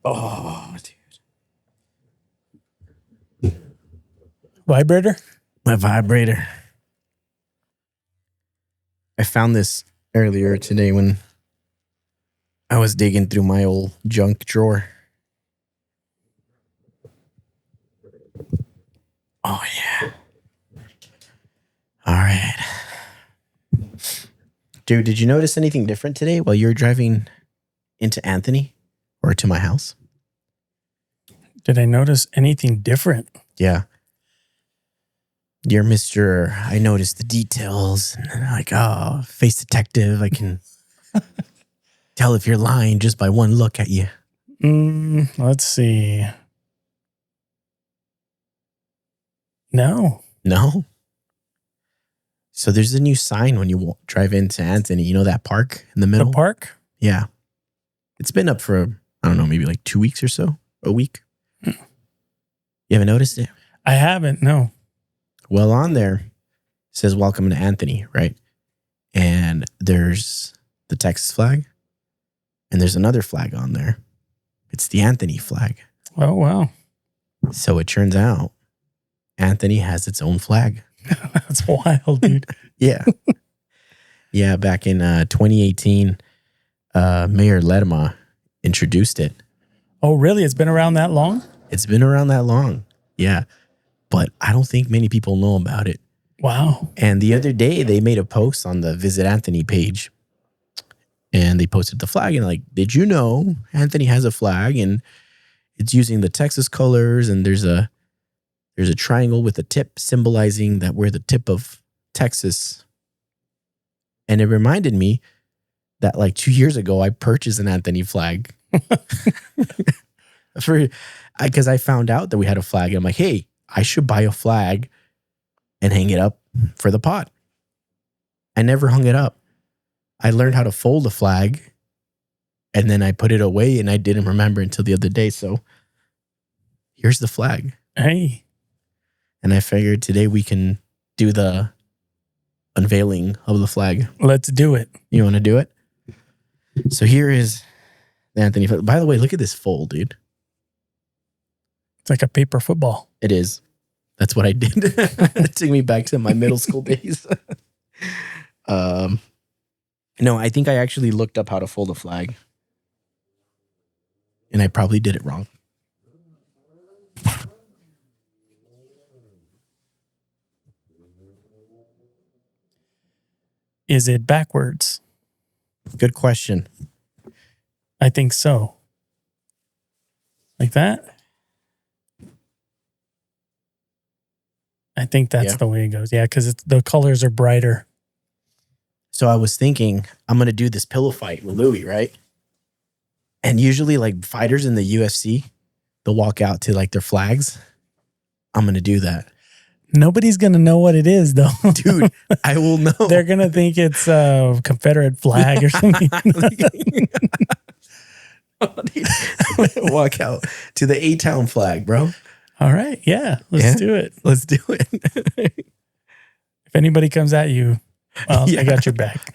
Oh, dude. Vibrator? My vibrator. I found this earlier today when I was digging through my old junk drawer. Oh, yeah. All right. Dude, did you notice anything different today while you were driving into Anthony or to my house? Did I notice anything different? Yeah. Dear Mr. I noticed the details. And like, oh, face detective. I can tell if you're lying just by one look at you. Let's see. No. No? So there's a new sign when you drive into Anthony. You know that park in the middle? The park? Yeah. It's been up for, I don't know, maybe like 2 weeks or so. A week. You haven't noticed it? I haven't, no. Well, on there, it says welcome to Anthony, right? And there's the Texas flag. And there's another flag on there. It's the Anthony flag. Oh, wow. So it turns out Anthony has its own flag. That's wild, dude. Yeah. Yeah, back in 2018, Mayor Ledema introduced it. Oh, really? It's been around that long? It's been around that long. Yeah. But I don't think many people know about it. Wow. And the other day, they made a post on the Visit Anthony page. And they posted the flag and like, did you know Anthony has a flag and it's using the Texas colors and there's a triangle with a tip symbolizing that we're the tip of Texas. And it reminded me that like 2 years ago, I purchased an Anthony flag. Because I found out that we had a flag. And I'm like, hey, I should buy a flag and hang it up for the pod. I never hung it up. I learned how to fold a flag and then I put it away and I didn't remember until the other day. So here's the flag. Hey. And I figured today we can do the unveiling of the flag. Let's do it. You want to do it? So here is the Anthony flag. By the way, look at this fold, dude. It's like a paper football. It is. That's what I did. It took me back to my middle school days. No, I think I actually looked up how to fold a flag. And I probably did it wrong. Is it backwards? Good question. I think so. Like that? I think that's the way it goes. Yeah, because the colors are brighter. So I was thinking, I'm going to do this pillow fight with Louis, right? And usually like fighters in the UFC, they'll walk out to like their flags. I'm going to do that. Nobody's going to know what it is, though. Dude, I will know. They're going to think it's a Confederate flag or something. Walk out to the A-Town flag, bro. All right. Yeah. Let's do it. Let's do it. If anybody comes at you, well, I got your back.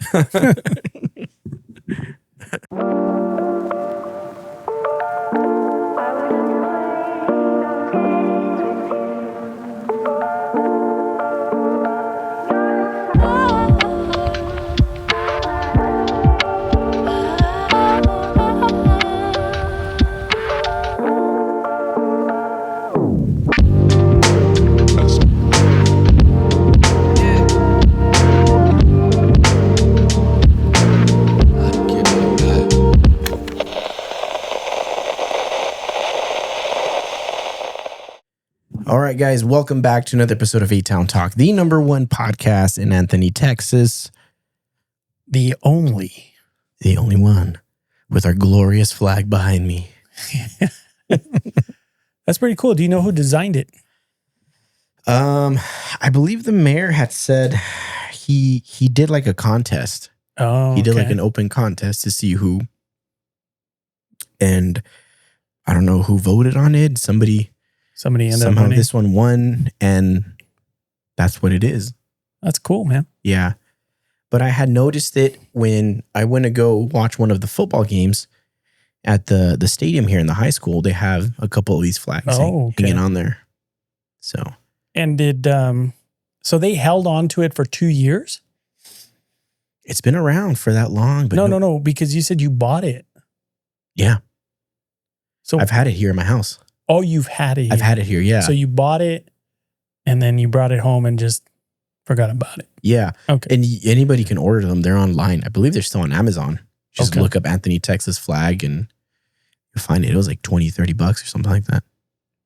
All right, guys, welcome back to another episode of A-Town Talk, the number one podcast in Anthony, Texas. The only one with our glorious flag behind me. That's pretty cool. Do you know who designed it? I believe the mayor had said he did like a contest. Oh, he did like an open contest to see who. And I don't know who voted on it. Somebody ended somehow up winning. This one won, and that's what it is. That's cool, man. Yeah. But I had noticed it when I went to go watch one of the football games at the stadium here in the high school. They have a couple of these flags hanging on there. So. And so they held on to it for 2 years? It's been around for that long. But no, because you said you bought it. Yeah. So I've had it here in my house. Oh, you've had it here. I've had it here, yeah. So you bought it and then you brought it home and just forgot about it. Yeah. Okay. And anybody can order them. They're online. I believe they're still on Amazon. Just look up Anthony, Texas flag and you'll find it. It was like $20, $30 or something like that.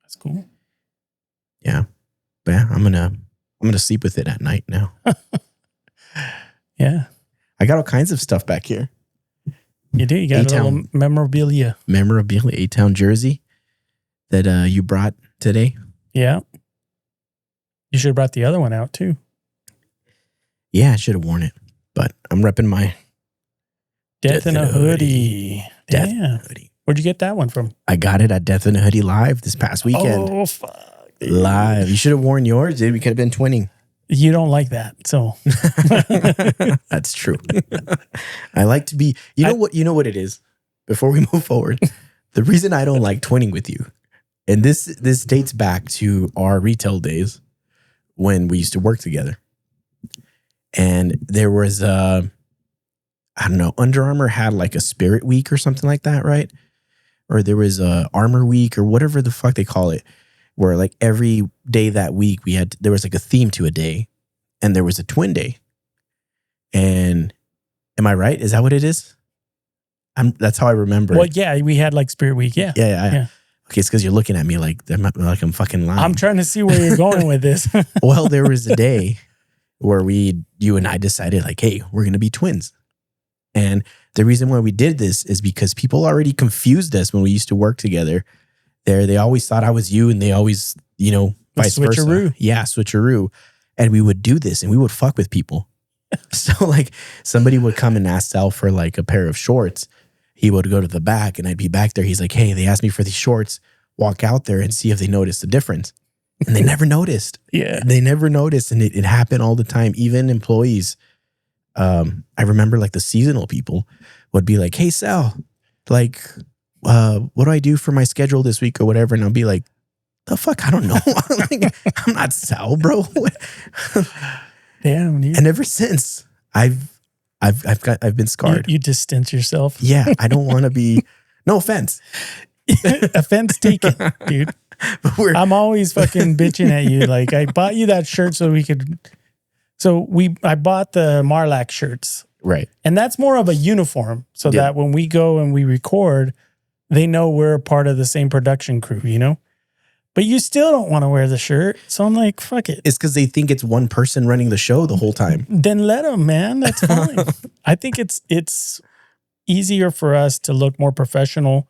That's cool. Yeah. But yeah, I'm gonna sleep with it at night now. Yeah. I got all kinds of stuff back here. You do. You got a little memorabilia. Memorabilia, A-Town jersey that you brought today. Yeah. You should have brought the other one out too. Yeah, I should have worn it. But I'm repping my Death in a Hoodie. Death in a Hoodie. Where'd you get that one from? I got it at Death in a Hoodie Live this past weekend. Oh, fuck. Dude. Live. You should have worn yours, dude. We could have been twinning. You don't like that, so. That's true. I like to be, you know what it is? Before we move forward, the reason I don't like twinning with you, and this dates back to our retail days when we used to work together. And there was I don't know, Under Armour had like a Spirit Week or something like that, right? Or there was a Armor Week or whatever the fuck they call it, where like every day that week there was like a theme to a day, and there was a twin day. And am I right? Is that what it is? That's how I remember. Well, yeah, we had like Spirit Week. Yeah. Yeah. Okay, it's because you're looking at me like I'm fucking lying. I'm trying to see where you're going with this. Well, there was a day where you and I decided like, hey, we're going to be twins. And the reason why we did this is because people already confused us when we used to work together. They always thought I was you, and they always, vice versa. Yeah, switcheroo. And we would do this, and we would fuck with people. So like somebody would come and ask Sal for like a pair of shorts. He would go to the back, and I'd be back there. He's like, hey, they asked me for these shorts. Walk out there and see if they noticed the difference. And they never noticed. Yeah. They never noticed. And it happened all the time. Even employees. I remember like the seasonal people would be like, hey, Sal, like, what do I do for my schedule this week or whatever? And I'll be like, the fuck? I don't know. I'm not Sal, bro. Damn. And ever since I've been scarred. You distance yourself. Yeah. I don't want to be, no offense. Offense taken, dude. I'm always fucking bitching at you. Like, I bought you that shirt so I bought the Marlac shirts. Right. And that's more of a uniform so that when we go and we record, they know we're a part of the same production crew, But you still don't want to wear the shirt. So I'm like, fuck it. It's because they think it's one person running the show the whole time. Then let them, man. That's fine. I think it's easier for us to look more professional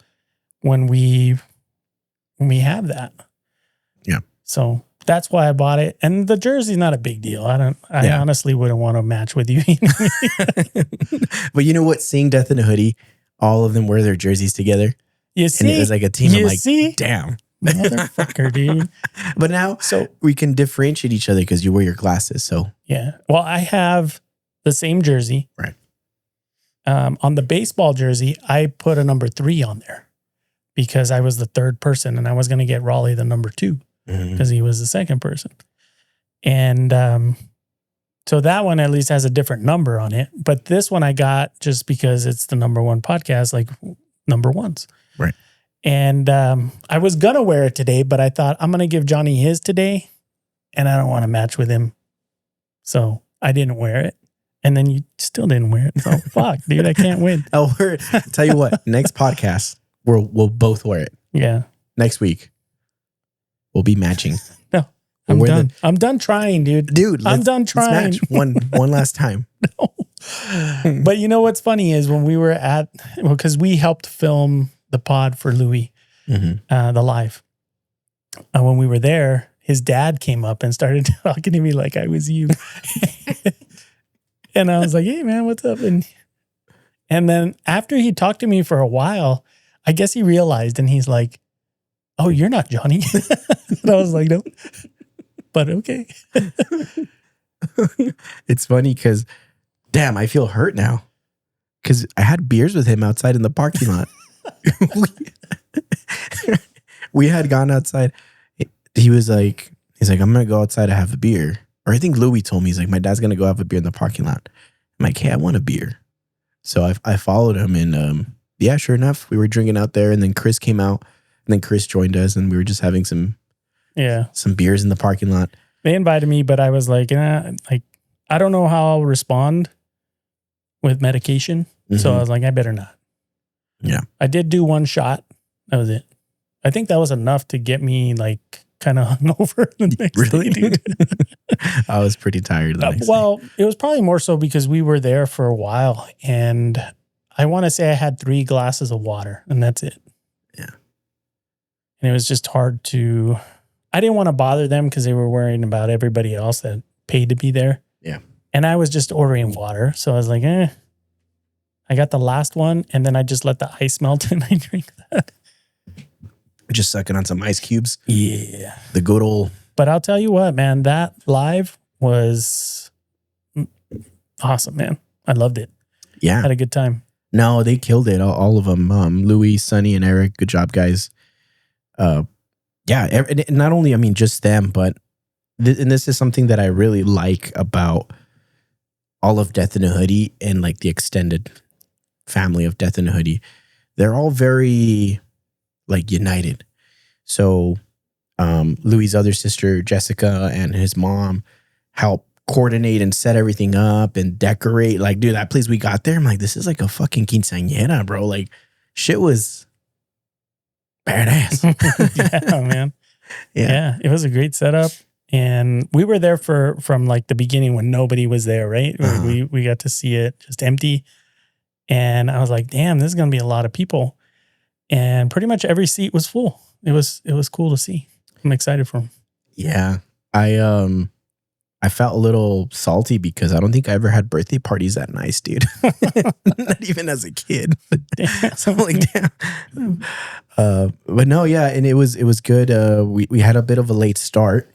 when we have that. Yeah. So that's why I bought it. And the jersey's not a big deal. I honestly wouldn't want to match with you. But you know what? Seeing Death in a Hoodie, all of them wear their jerseys together. You see? And it was like a team. I'm like, damn. Motherfucker, dude. But now we can differentiate each other because you wear your glasses. So yeah. Well, I have the same jersey. Right. On the baseball jersey, I put a number 3 on there because I was the third person and I was going to get Raleigh the number 2 because he was the second person. And so that one at least has a different number on it. But this one I got just because it's the number 1 podcast, like number ones. Right. And I was going to wear it today, but I thought I'm going to give Johnny his today and I don't want to match with him. So I didn't wear it. And then you still didn't wear it. So fuck, dude, I can't win. I'll wear it. Tell you what, next podcast, we'll both wear it. Yeah. Next week, we'll be matching. No, I'm done. I'm done trying, dude. Dude, I'm done trying. Let's match one last time. No. But you know what's funny is when we were because we helped film the pod for Louis, the live. When we were there, his dad came up and started talking to me like I was you. And I was like, hey, man, what's up? And then after he talked to me for a while, I guess he realized and he's like, oh, you're not Johnny. And I was like, no, but okay. It's funny because, damn, I feel hurt now. Because I had beers with him outside in the parking lot. We had gone outside. He's like, I'm going to go outside to have a beer. Or I think Louis told me, he's like, my dad's going to go have a beer in the parking lot. I'm like, hey, I want a beer. So I followed him and yeah, sure enough, we were drinking out there and then Chris came out and then Chris joined us and we were just having some beers in the parking lot. They invited me, but I was like, I don't know how I'll respond with medication. Mm-hmm. So I was like, I better not. Yeah. I did do one shot. That was it. I think that was enough to get me like kind of hungover the next day, dude. I was pretty tired. Well, it was probably more so because we were there for a while and I want to say I had 3 glasses of water and that's it. Yeah. And it was just hard to, I didn't want to bother them because they were worrying about everybody else that paid to be there. Yeah. And I was just ordering water. So I was like, I got the last one and then I just let the ice melt and I drank that. Just sucking on some ice cubes. Yeah. The good old. But I'll tell you what, man, that live was awesome, man. I loved it. Yeah. Had a good time. No, they killed it. All of them. Louis, Sonny, and Eric. Good job, guys. Yeah. Not only, I mean, just them, but and this is something that I really like about all of Death in a Hoodie and like the extended family of Death in a Hoodie. They're all very like united. So Louis' other sister, Jessica, and his mom help coordinate and set everything up and decorate. Like, dude, that place we got there, I'm like, this is like a fucking quinceañera, bro. Like, shit was badass. Yeah, man. Yeah, it was a great setup. And we were there from like the beginning when nobody was there, right? Uh-huh. We got to see it just empty. And I was like, damn, this is going to be a lot of people. And pretty much every seat was full. It was cool to see. I'm excited for him. Yeah. I felt a little salty because I don't think I ever had birthday parties that nice, dude. Not even as a kid. So I'm like, damn. But no, yeah, and it was good. We had a bit of a late start.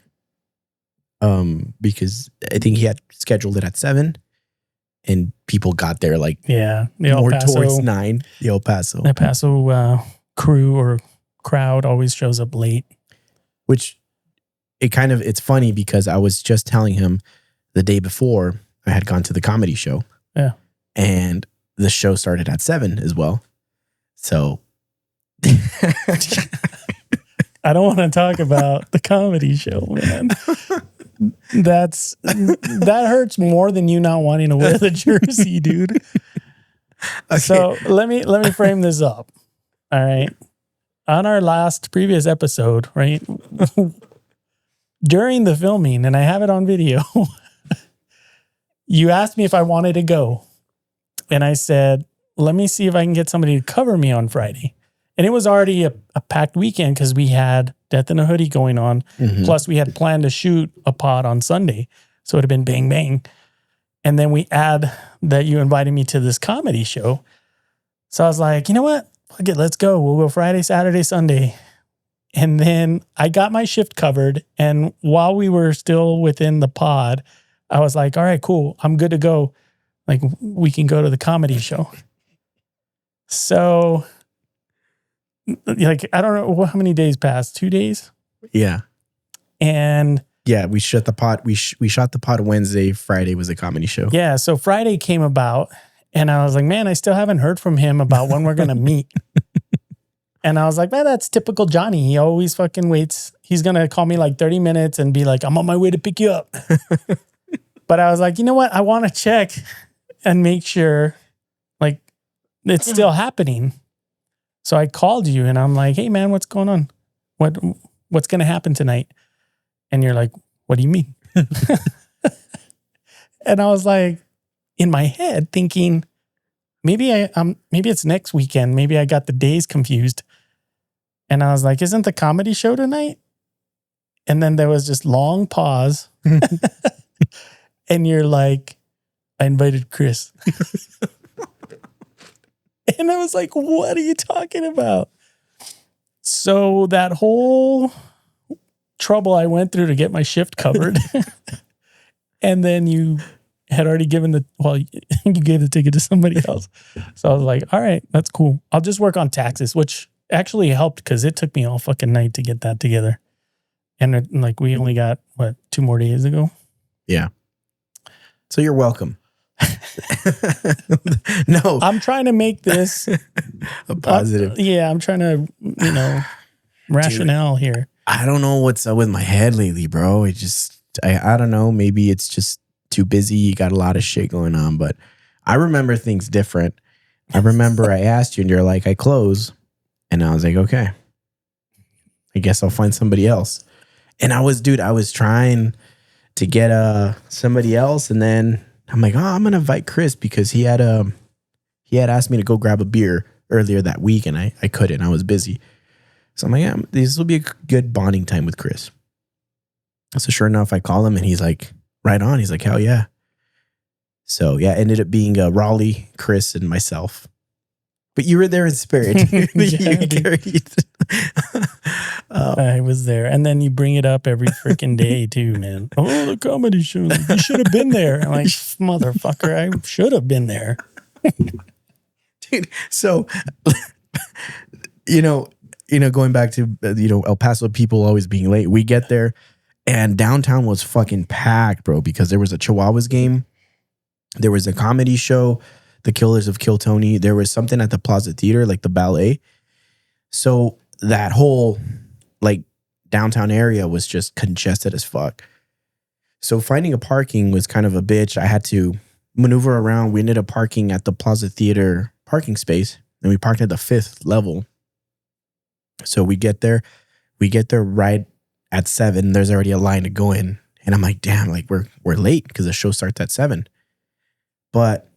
Because I think he had scheduled it at 7 and people got there like more towards 9. The El Paso. The Paso crew or crowd always shows up late. Which it's funny because I was just telling him the day before I had gone to the comedy show. Yeah. And the show started at 7 as well. So I don't want to talk about the comedy show, man. That hurts more than you not wanting to wear the jersey, dude. Okay. So let me frame this up. All right. On our previous episode, right? During the filming, and I have it on video, you asked me if I wanted to go. And I said, let me see if I can get somebody to cover me on Friday. And it was already a packed weekend because we had Death in a Hoodie going on. Mm-hmm. Plus, we had planned to shoot a pod on Sunday. So it would have been bang, bang. And then we add that you invited me to this comedy show. So I was like, you know what? Fuck it, let's go. We'll go Friday, Saturday, Sunday. And then I got my shift covered. And while we were still within the pod, I was like, all right, cool. I'm good to go. Like, we can go to the comedy show. So... like, I don't know how many days passed. 2 days? Yeah. And yeah, we shot the pod. We shot the pod Wednesday. Friday was a comedy show. Yeah. So Friday came about and I was like, man, I still haven't heard from him about when we're going to meet. And I was like, man, that's typical Johnny. He always fucking waits. He's going to call me like 30 minutes and be like, I'm on my way to pick you up. But I was like, you know what? I want to check and make sure like it's still happening. So I called you and I'm like, hey man, what's going on? What's going to happen tonight? And you're like, what do you mean? And I was like, in my head thinking, maybe it's next weekend. Maybe I got the days confused. And I was like, isn't the comedy show tonight? And then there was just long pause. And you're like, I invited Chris. And I was like, what are you talking about? So that whole trouble I went through to get my shift covered. And then you had already given you gave the ticket to somebody else. So I was like, all right, that's cool. I'll just work on taxes, which actually helped because it took me all fucking night to get that together. And like we only got, 2 more days ago? Yeah. So you're welcome. No. I'm trying to make this a positive. I'm trying to, rationale here. I don't know what's up with my head lately, bro. It just, I don't know. Maybe it's just too busy. You got a lot of shit going on, but I remember things different. I remember I asked you and you're like, I close. And I was like, okay, I guess I'll find somebody else. And I was trying to get somebody else. And then I'm like, oh, I'm going to invite Chris because he had asked me to go grab a beer earlier that week and I couldn't. I was busy. So I'm like, yeah, this will be a good bonding time with Chris. So sure enough, I call him and he's like, right on. He's like, hell yeah. So yeah, ended up being Raleigh, Chris, and myself. But you were there in spirit. I was there. And then you bring it up every freaking day too, man. Oh, the comedy show. You should have been there. I'm like, motherfucker, I should have been there. Dude, so, going back to, El Paso people always being late. We get there and downtown was fucking packed, bro, because there was a Chihuahuas game. There was a comedy show, The Killers of Kill Tony. There was something at the Plaza Theater, like the ballet. So that whole downtown area was just congested as fuck. So finding a parking was kind of a bitch. I had to maneuver around. We ended up parking at the Plaza Theater parking space and we parked at the 5th level. So we get there right at 7. There's already a line to go in. And I'm like, damn, we're late because the show starts at 7. But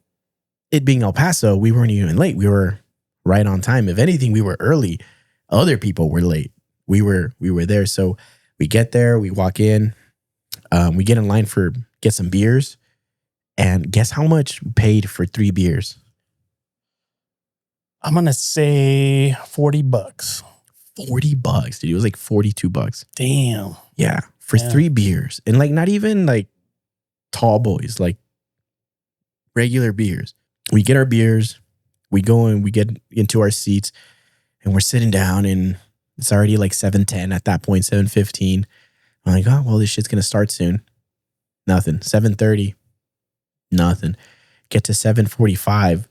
it being El Paso, we weren't even late. We were right on time. If anything, we were early. Other people were late. We were there. So we get there, we walk in, we get in line get some beers. And guess how much we paid for 3 beers? I'm going to say $40. $40, dude. It was like $42. Damn. Yeah. For 3 beers. And not even tall boys, regular beers. We get our beers, we go and we get into our seats and we're sitting down and it's already 7:10 at that point, 7:15. I'm like, oh, well, this shit's going to start soon. Nothing. 7:30. Nothing. Get to 7:45.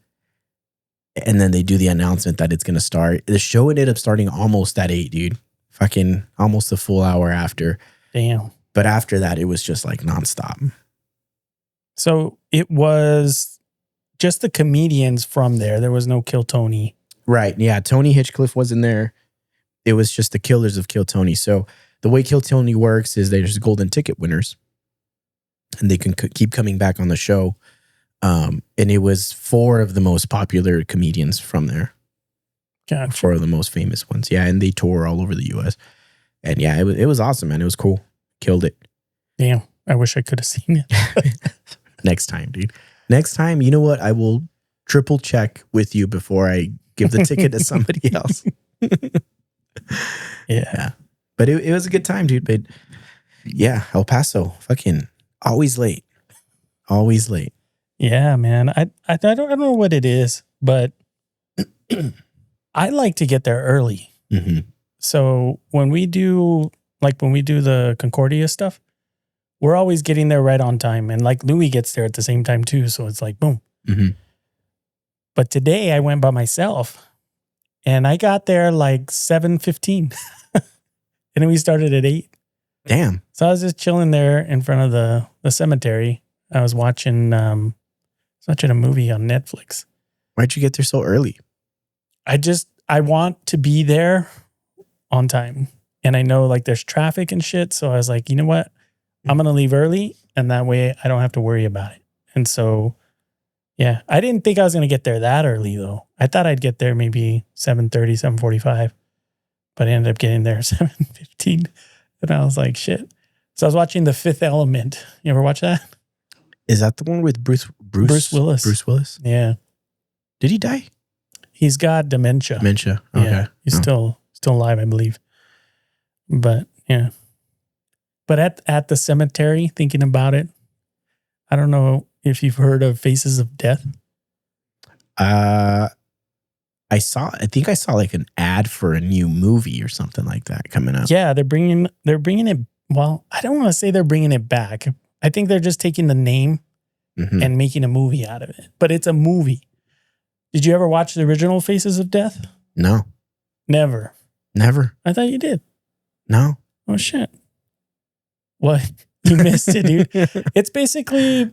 And then they do the announcement that it's going to start. The show ended up starting almost at 8, dude. Fucking almost a full hour after. Damn. But after that, it was just nonstop. So it was just the comedians from there. There was no Kill Tony. Right. Yeah. Tony Hitchcliffe wasn't there. It was just the Killers of Kill Tony. So the way Kill Tony works is there's golden ticket winners and they can keep coming back on the show. And it was 4 of the most popular comedians from there. Gotcha. 4 of the most famous ones. Yeah. And they tour all over the US. And yeah, it was awesome, man. It was cool. Killed it. Damn. I wish I could have seen it. Next time, dude. Next time, you know what? I will triple check with you before I give the ticket to somebody else. Yeah. But it was a good time, dude. But yeah, El Paso, fucking always late. Always late. Yeah, man. I don't know what it is, but I like to get there early. Mm-hmm. So when we do the Concordia stuff, we're always getting there right on time. And Louis gets there at the same time too. So it's boom. Mm-hmm. But today I went by myself and I got there 7:15 and then we started at 8. Damn. So I was just chilling there in front of the cemetery. I was watching a movie on Netflix. Why'd you get there so early? I want to be there on time. And I know there's traffic and shit. So I was like, you know what? I'm going to leave early and that way I don't have to worry about it. And so, yeah, I didn't think I was going to get there that early though. I thought I'd get there maybe 7:30, 7:45, but I ended up getting there 7:15. And I was like, shit. So I was watching The Fifth Element. You ever watch that? Is that the one with Bruce Willis? Bruce Willis? Yeah. Did he die? He's got dementia. Dementia. Okay. Yeah, he's still alive, I believe. But yeah. But at the cemetery, thinking about it, I don't know if you've heard of Faces of Death. I think I saw like an ad for a new movie or something like that coming up. Yeah, they're bringing it. Well, I don't want to say they're bringing it back. I think they're just taking the name and making a movie out of it. But it's a movie. Did you ever watch the original Faces of Death? No. Never. Never. I thought you did. No. Oh, shit. What? You missed it, dude. It's basically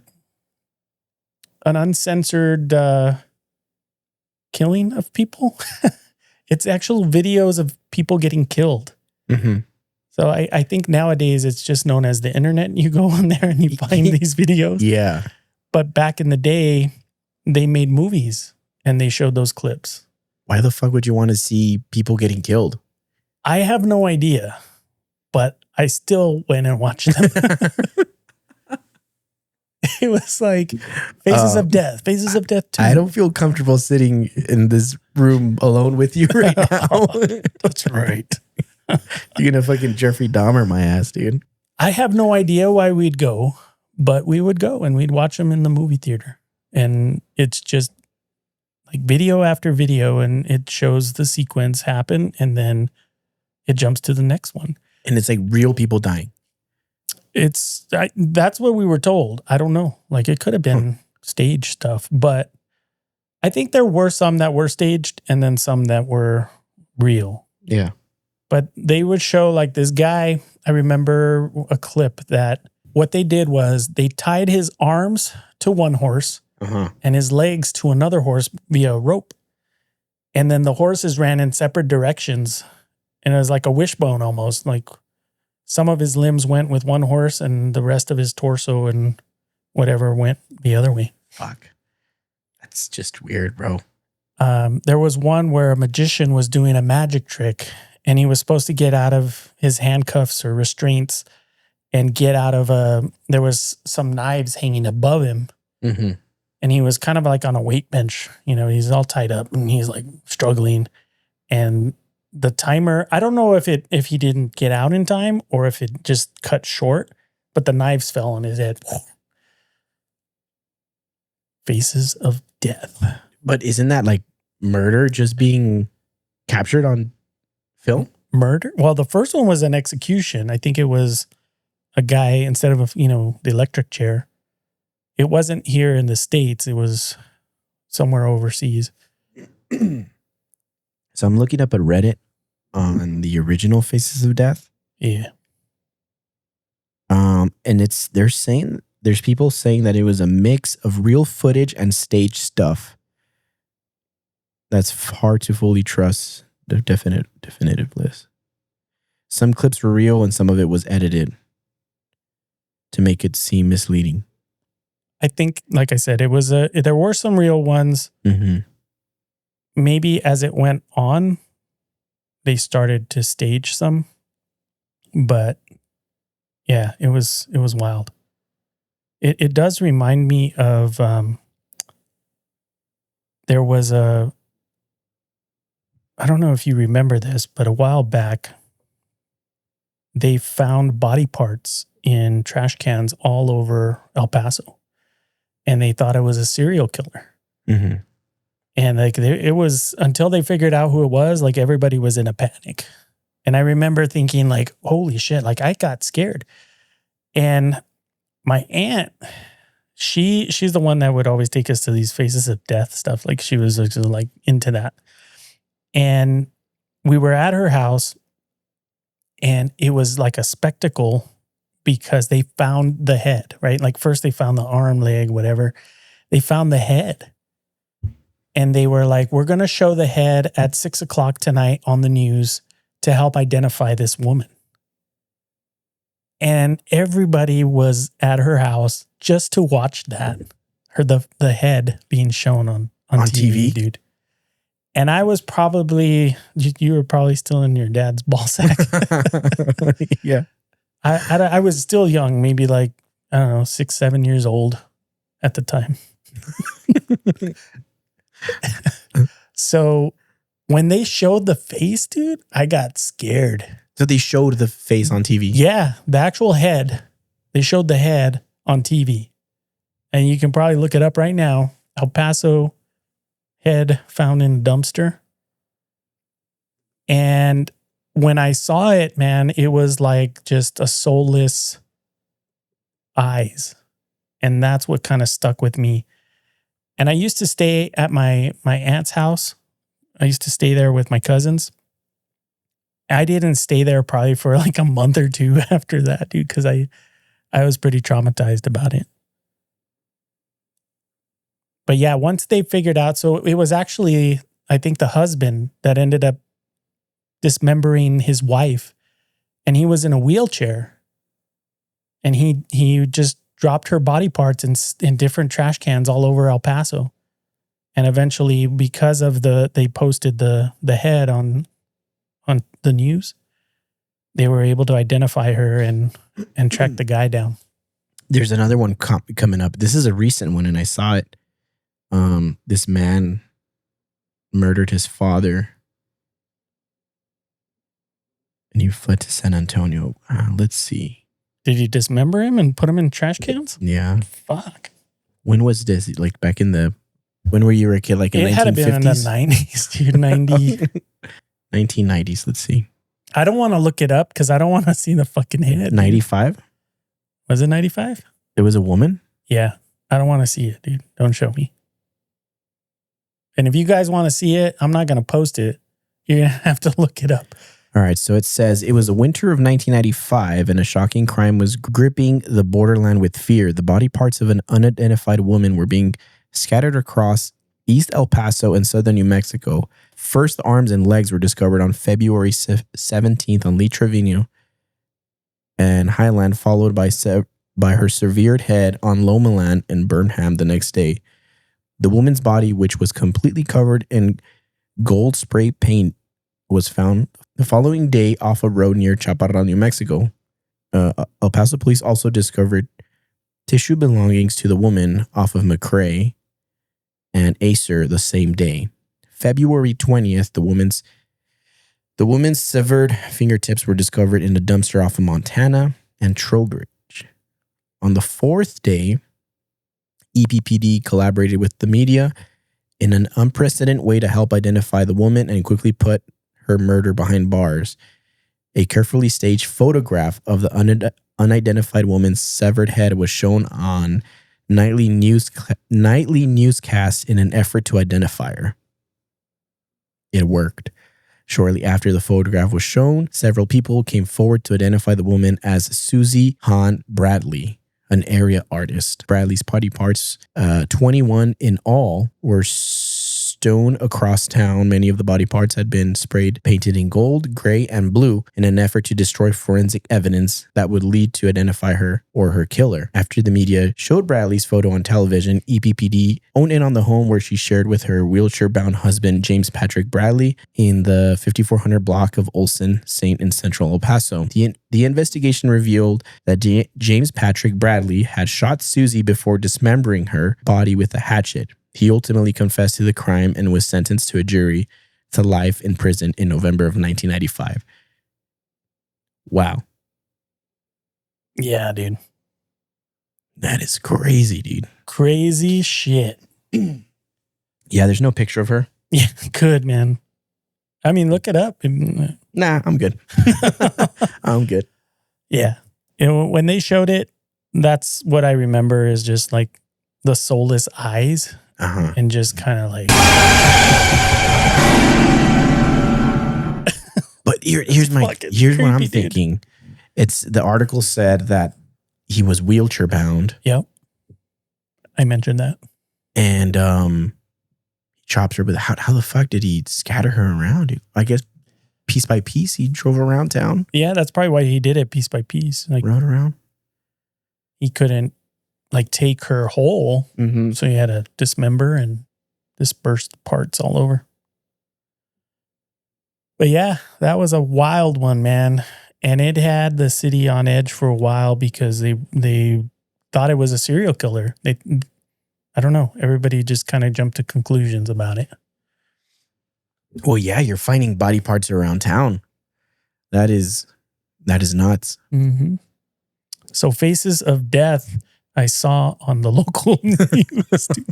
an uncensored killing of people. It's actual videos of people getting killed. Mm-hmm. So I think nowadays it's just known as the internet. And you go on there and you find these videos. Yeah. But back in the day, they made movies and they showed those clips. Why the fuck would you want to see people getting killed? I have no idea, but I still went and watched them. It was like Faces of Death, Faces of Death 2. I don't feel comfortable sitting in this room alone with you right now. That's right. You're going to fucking Jeffrey Dahmer my ass, dude. I have no idea why we'd go, but we would go and we'd watch them in the movie theater. And it's just like video after video, and it shows the sequence happen, and then it jumps to the next one. And it's like real people dying. That's what we were told. I don't know. Like, it could have been stage stuff, but I think there were some that were staged and then some that were real. Yeah. But they would show like this guy. I remember a clip that what they did was they tied his arms to one horse and his legs to another horse via a rope. And then the horses ran in separate directions. And it was like a wishbone almost. Like some of his limbs went with one horse and the rest of his torso and whatever went the other way. Fuck. That's just weird, bro. There was one where a magician was doing a magic trick and he was supposed to get out of his handcuffs or restraints and get out of there was some knives hanging above him. Mm-hmm. And he was kind of like on a weight bench. You know, he's all tied up and he's like struggling. And the timer, I don't know if he didn't get out in time or if it just cut short, but the knives fell on his head. Faces of Death. But isn't that like murder just being captured on film? Murder? Well, the first one was an execution. I think it was a guy instead of the electric chair. It wasn't here in the States. It was somewhere overseas. So I'm looking up at Reddit on the original Faces of Death. Yeah. And there's people saying that it was a mix of real footage and stage stuff. That's hard to fully trust the definitive list. Some clips were real and some of it was edited to make it seem misleading. I think, like I said, there were some real ones. Mm-hmm. Maybe as it went on, they started to stage some, but yeah, it was wild. It does remind me of there was I don't know if you remember this, but a while back, they found body parts in trash cans all over El Paso, and they thought it was a serial killer. Mm-hmm. And like it was until they figured out who it was, like everybody was in a panic. And I remember thinking like, holy shit, like I got scared. And my aunt, she's the one that would always take us to these Faces of Death stuff. Like she was like into that. And we were at her house and it was like a spectacle because they found the head, right? Like first they found the arm, leg, whatever. They found the head. And they were like, we're going to show the head at 6:00 tonight on the news to help identify this woman. And everybody was at her house just to watch that. The head being shown on TV, dude. And I was probably, you were probably still in your dad's ball sack. Yeah. I was still young, maybe like, I don't know, 6, 7 years old at the time. So when they showed the face, dude, I got scared. So they showed the face on TV? Yeah, the actual head. They showed the head on TV. And you can probably look it up right now. El Paso head found in a dumpster. And when I saw it, man, it was like just a soulless eyes. And that's what kind of stuck with me. And I used to stay at my aunt's house. I used to stay there with my cousins. I didn't stay there probably for like a month or two after that, dude, because I was pretty traumatized about it. But yeah, once they figured out, so it was actually, I think, the husband that ended up dismembering his wife, and he was in a wheelchair, and he just dropped her body parts in different trash cans all over El Paso. And eventually, because of they posted the head on the news, they were able to identify her and track the guy down. There's another one coming up. This is a recent one, and I saw it. This man murdered his father, and he fled to San Antonio. Let's see. Did you dismember him and put him in trash cans? Yeah. Fuck. When was this? Like back in when were you a kid? Like in 1950s? It had to be in the 90s, dude. 90. 1990s. Let's see. I don't want to look it up because I don't want to see the fucking head. 95? Was it 95? It was a woman? Yeah. I don't want to see it, dude. Don't show me. And if you guys want to see it, I'm not going to post it. You're going to have to look it up. All right. So it says, it was the winter of 1995 and a shocking crime was gripping the borderland with fear. The body parts of an unidentified woman were being scattered across East El Paso and southern New Mexico. First, the arms and legs were discovered on February 17th on Lee Trevino and Highland, followed by her severed head on Lomaland and Burnham the next day. The woman's body, which was completely covered in gold spray paint, was found the following day off a road near Chaparral, New Mexico. El Paso police also discovered tissue belongings to the woman off of McRae and Acer the same day. February 20th, the woman's severed fingertips were discovered in a dumpster off of Montana and Trowbridge. On the fourth day, EPPD collaborated with the media in an unprecedented way to help identify the woman and quickly put her murder behind bars. A carefully staged photograph of the unidentified woman's severed head was shown on nightly newscasts in an effort to identify her. It worked. Shortly after the photograph was shown, several people came forward to identify the woman as Susie Hahn Bradley, an area artist. Bradley's body parts, 21 in all, were strewn across town. Many of the body parts had been painted in gold, gray, and blue in an effort to destroy forensic evidence that would lead to identify her or her killer. After the media showed Bradley's photo on television, EPPD owned in on the home where she shared with her wheelchair-bound husband, James Patrick Bradley, in the 5400 block of Olson St. in central El Paso. The investigation revealed that James Patrick Bradley had shot Susie before dismembering her body with a hatchet. He ultimately confessed to the crime and was sentenced to a jury to life in prison in November of 1995. Wow. Yeah, dude. That is crazy, dude. Crazy shit. Yeah, there's no picture of her. Yeah, good, man. I mean, look it up. Nah, I'm good. I'm good. Yeah. When they showed it, that's what I remember is just like the soulless eyes. And just kind of like. But here's what I'm thinking. It's the article said that he was wheelchair bound. Yep. I mentioned that. And he chops her, but how the fuck did he scatter her around? I guess piece by piece he drove around town. Yeah, that's probably why he did it piece by piece. Like rode around. He couldn't like take her whole. Mm-hmm. So he had to dismember and disperse parts all over. But yeah, that was a wild one, man. And it had the city on edge for a while because they thought it was a serial killer. I don't know. Everybody just kind of jumped to conclusions about it. Well, yeah, you're finding body parts around town. That is nuts. Mm-hmm. So Faces of Death I saw on the local news, dude.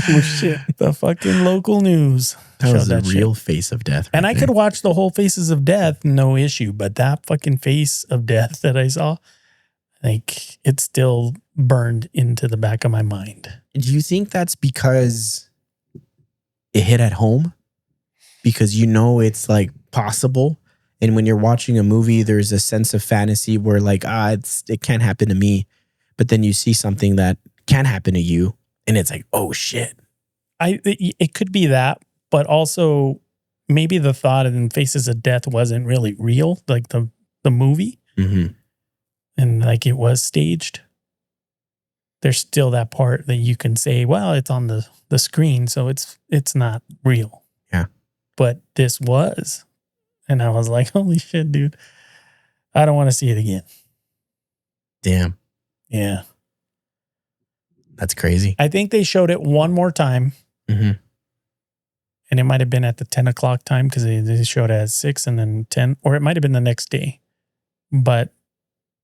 Oh shit! The fucking local news. That was the shit. real face of death. And right I there. could watch the whole Faces of Death, no issue. But that fucking face of death that I saw, like, it's still burned into the back of my mind. Do you think that's because it hit at home? Because you know it's like possible, and when you're watching a movie, there's a sense of fantasy where like it can't happen to me, but then you see something that can happen to you, and it's like, oh shit. It could be that, but also maybe the thought in Faces of Death wasn't really real, like the movie, and like it was staged. There's still that part that you can say, well, it's on the screen, so it's not real. Yeah. But this was. And I was like, holy shit, dude. I don't want to see it again. Damn. Yeah. That's crazy. I think they showed it one more time. Mm-hmm. And it might have been at the 10 o'clock time because they showed it at 6 and then 10. Or it might have been the next day. But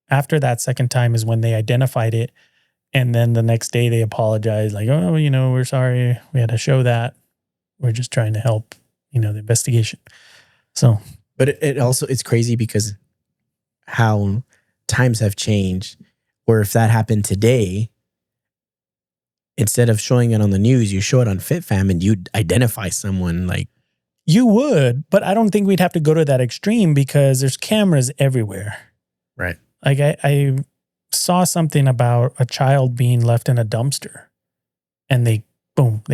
after that second time is when they identified it. And then the next day they apologized. Like, oh, we're sorry. We had to show that. We're just trying to help, the investigation. So. But it's crazy because how times have changed. Or if that happened today, instead of showing it on the news, you show it on FitFam and you identify someone like. You would, but I don't think we'd have to go to that extreme because there's cameras everywhere. Right. Like I saw something about a child being left in a dumpster and they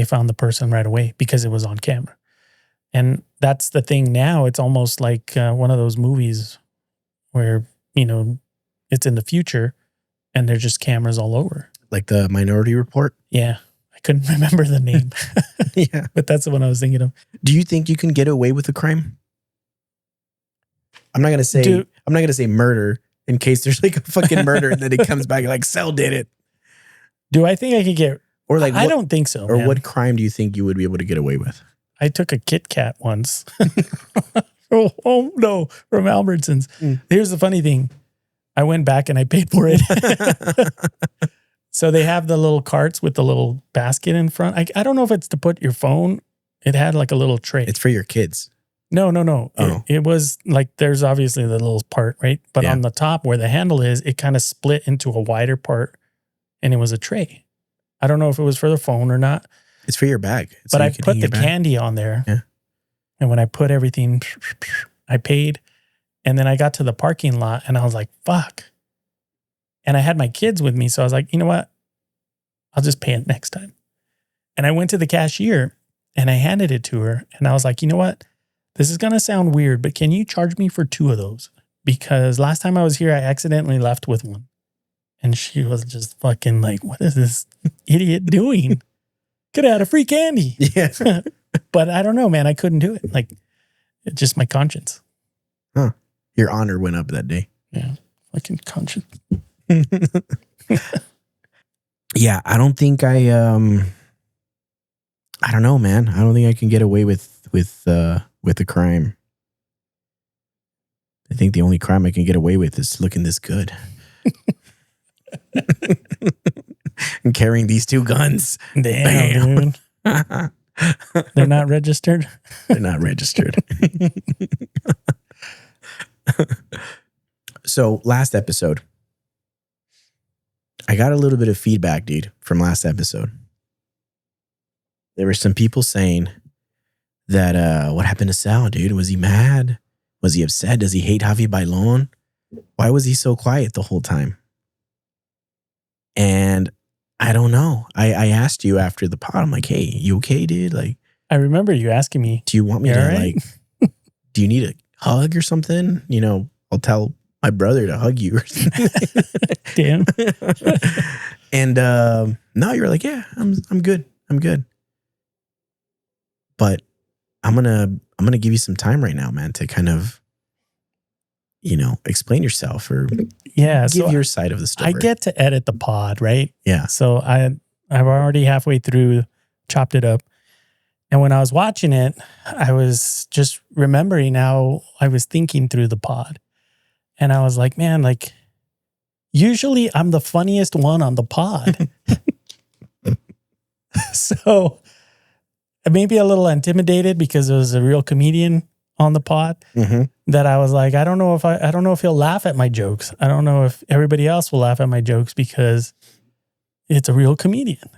found the person right away because it was on camera. And that's the thing now. It's almost like one of those movies where, it's in the future and there's just cameras all over. Like the Minority Report? Yeah. I couldn't remember the name. Yeah. But that's the one I was thinking of. Do you think you can get away with a crime? I'm not gonna say murder in case there's like a fucking murder and then it comes back like Cell did it. Do I think I could get, or like I don't think so. Or man. what crime do you think you would be able to get away with? I took a Kit Kat once. oh no, from Albertsons. Here's the funny thing. I went back and I paid for it. So they have the little carts with the little basket in front. I don't know if it's to put your phone. It had like a little tray. It's for your kids. No. Oh. It was like, there's obviously the little part, right? But on the top where the handle is, it kind of split into a wider part and it was a tray. I don't know if it was for the phone or not. It's for your bag. But I put the candy on there. Yeah. And when I put everything, I paid. And then I got to the parking lot and I was like, fuck. And I had my kids with me. So I was like, you know what? I'll just pay it next time. And I went to the cashier and I handed it to her. And I was like, you know what? This is going to sound weird, but can you charge me for 2 of those? Because last time I was here, I accidentally left with one. And she was just fucking like, what is this idiot doing? Could have had a free candy. Yeah. But I don't know, man. I couldn't do it. Like, it's just my conscience. Huh. Your honor went up that day. Yeah. Fucking conscience. Yeah. I don't think I don't know, man. I don't think I can get away with a crime. I think the only crime I can get away with is looking this good. And carrying these 2 guns. Damn, dude. They're not registered? They're not registered. So last episode, I got a little bit of feedback, dude, from last episode. There were some people saying that, what happened to Sal, dude? Was he mad? Was he upset? Does he hate Javi Bailon? Why was he so quiet the whole time? And I don't know. I asked you after the pod, I'm like, hey, you okay, dude? Like, I remember you asking me. do you want me to like, do you need a hug or something? I'll tell my brother to hug you or something. Damn. And no, you're like, yeah, I'm good. I'm good. But I'm gonna give you some time right now, man, to kind of, explain yourself or give your side of the story. I get to edit the pod, right? Yeah. So I've already halfway through chopped it up. And when I was watching it, I was just remembering how I was thinking through the pod. And I was like, man, like, usually I'm the funniest one on the pod. So maybe a little intimidated because it was a real comedian on the pod that I was like, I don't know if he'll laugh at my jokes. I don't know if everybody else will laugh at my jokes because it's a real comedian.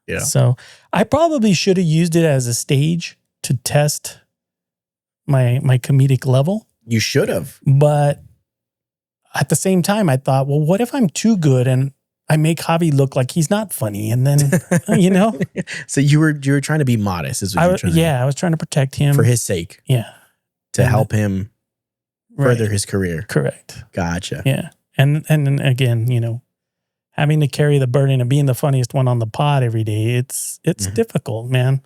Yeah. So I probably should have used it as a stage to test my comedic level. You should have. But at the same time, I thought, well, what if I'm too good and I make Javi look like he's not funny? And then, So you were trying to be modest, is what you were trying to do. I was trying to protect him. For his sake. Yeah. To help him further his career. Correct. Gotcha. Yeah. And then again, having to carry the burden of being the funniest one on the pod every day, it's difficult, man.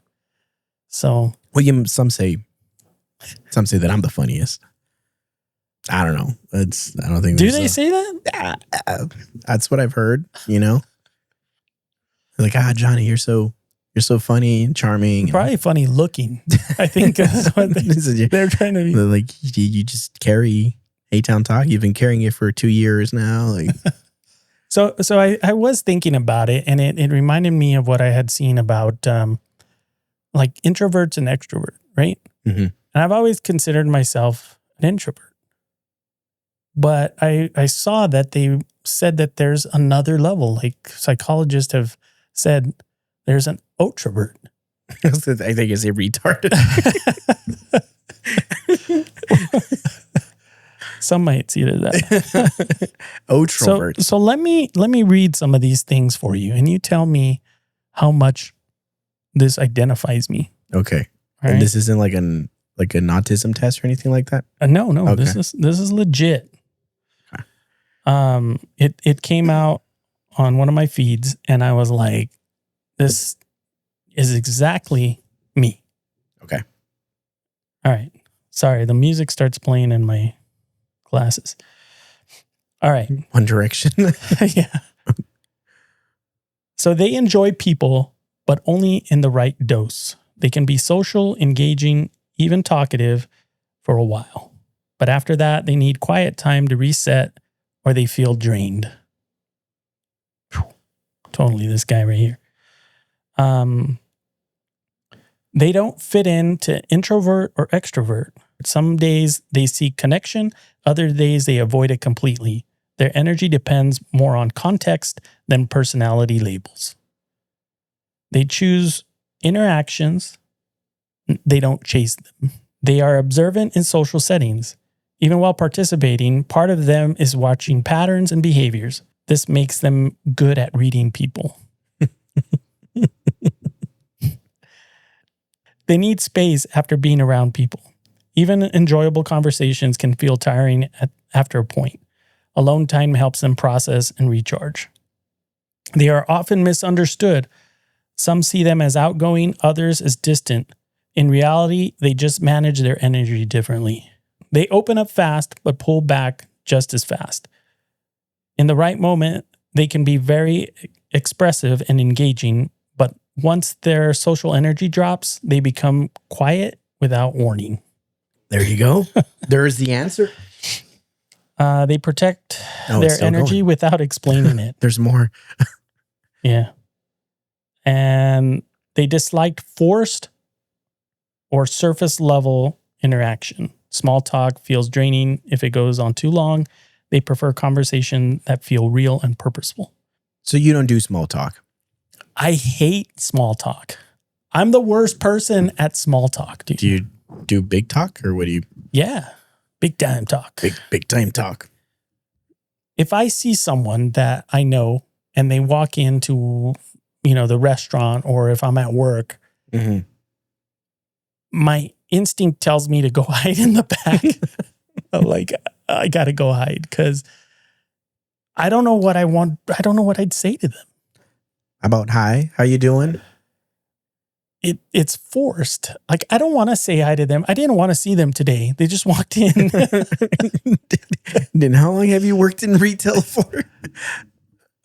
So. Well, some say that I'm the funniest. I don't know. I don't think. Do they say that? That's what I've heard. Like, Johnny, you're so funny and charming. Probably funny looking. I think that's what they're trying to be. Like, you just carry A-Town Talk. You've been carrying it for 2 years now. Like, so I was thinking about it, and it reminded me of what I had seen about like introverts and extrovert, right? Mm-hmm. And I've always considered myself an introvert. But I saw that they said that there's another level. Like psychologists have said there's an outrovert. I think it's a retard. Some might see it as that. Outrovert. So let me read some of these things for you, and you tell me how much this identifies me. Okay. All and right? this isn't like an autism test or anything like that? No. Okay. This is legit. It came out on one of my feeds, and I was like, this is exactly me. Okay. All right. Sorry, the music starts playing in my glasses. All right. One Direction. Yeah. So they enjoy people, but only in the right dose. They can be social, engaging, even talkative for a while. But after that, they need quiet time to reset or they feel drained. Whew. Totally this guy right here. They don't fit into introvert or extrovert. Some days they seek connection. Other days they avoid it completely. Their energy depends more on context than personality labels. They choose interactions. They don't chase them. They are observant in social settings. Even while participating, part of them is watching patterns and behaviors. This makes them good at reading people. They need space after being around people. Even enjoyable conversations can feel tiring after a point. Alone time helps them process and recharge. They are often misunderstood. Some see them as outgoing, others as distant. In reality, they just manage their energy differently. They open up fast, but pull back just as fast. In the right moment, they can be very expressive and engaging, but once their social energy drops, they become quiet without warning. There you go. There's the answer. They protect their energy without explaining it. There's more. Yeah. And they disliked forced or surface level interaction. Small talk feels draining if it goes on too long. They prefer conversation that feel real and purposeful. So you don't do small talk? I hate small talk. I'm the worst person at small talk, dude. Do you do big talk or what do you? Yeah. Big time talk. Big time talk. If I see someone that I know and they walk into, the restaurant, or if I'm at work, my instinct tells me to go hide in the back. I'm like, I got to go hide because I don't know what I want. I don't know what I'd say to them. About hi, how you doing? It's forced. Like, I don't want to say hi to them. I didn't want to see them today. They just walked in. Then how long have you worked in retail for?